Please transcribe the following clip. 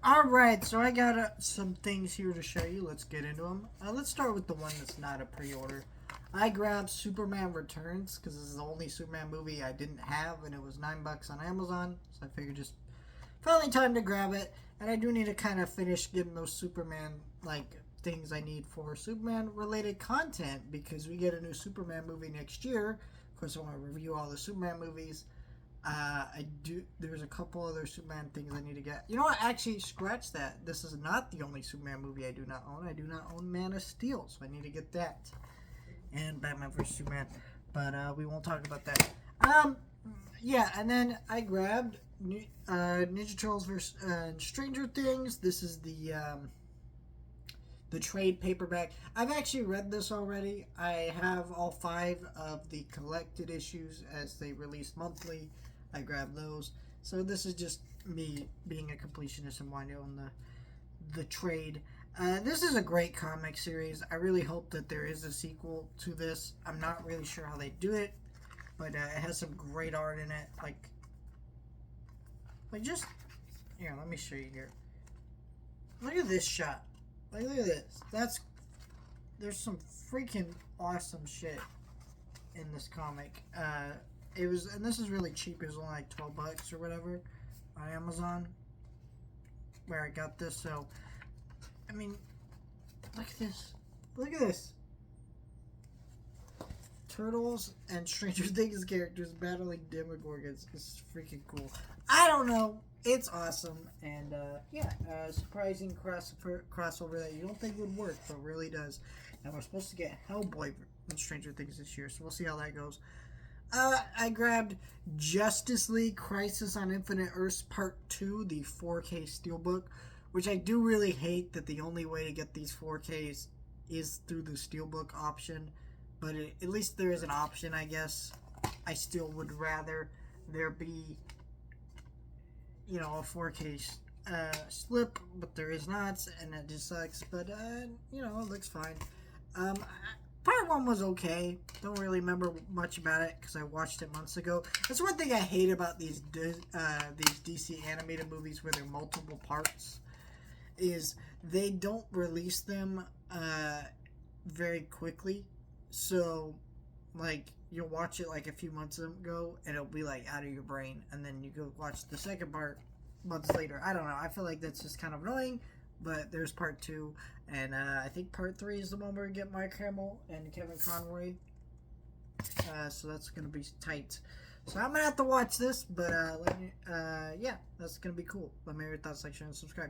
Alright, so I got some things here to show you. Let's get into them. Let's start with the one that's not a pre-order. I grabbed Superman Returns because this is the only Superman movie I didn't have, and it was $9 on Amazon. So I figured just finally time to grab it. And I do need to kind of finish getting those Superman things I need for Superman related content because we get a new Superman movie next year. Of course, I want to review all the Superman movies. There's a couple other Superman things I need to get. You know what? Actually, scratch that. This is not the only Superman movie I do not own. I do not own Man of Steel, so I need to get that. And Batman vs. Superman. But we won't talk about that. Yeah, and then I grabbed Ninja Turtles vs. Stranger Things. This is the trade paperback. I've actually read this already. I have all 5 of the collected issues as they release monthly. I grabbed those. So this is just me being a completionist and wanting to own the trade. This is a great comic series. I really hope that there is a sequel to this. I'm not really sure how they do it, but it has some great art in it. Like just here, let me show you here. Look at this shot. Like, look at this. There's some freaking awesome shit in this comic. And this is really cheap. It was only like $12 or whatever on Amazon, where I got this. So, I mean, look at this. Look at this. Turtles and Stranger Things characters battling Demogorgons. It's freaking cool. I don't know. It's awesome. And, surprising crossover that you don't think would work, but really does. And we're supposed to get Hellboy and Stranger Things this year, so we'll see how that goes. I grabbed Justice League Crisis on Infinite Earths Part 2, the 4K Steelbook, which I do really hate that the only way to get these 4Ks is through the Steelbook option. But at least there is an option, I guess. I still would rather there be, a 4K slip, but there is not, and that just sucks. But, it looks fine. Part 1 was okay. Don't really remember much about it because I watched it months ago. That's one thing I hate about these DC animated movies where they're multiple parts, is they don't release them very quickly. So, you'll watch it a few months ago, and it'll be out of your brain, and then you go watch the second part months later. I don't know. I feel like that's just kind of annoying. But there's part 2, and I think part 3 is the one where we get Mark Hamill and Kevin Conroy. So that's gonna be tight. So I'm gonna have to watch this, but that's gonna be cool. Let me know your thoughts, like, share, and subscribe.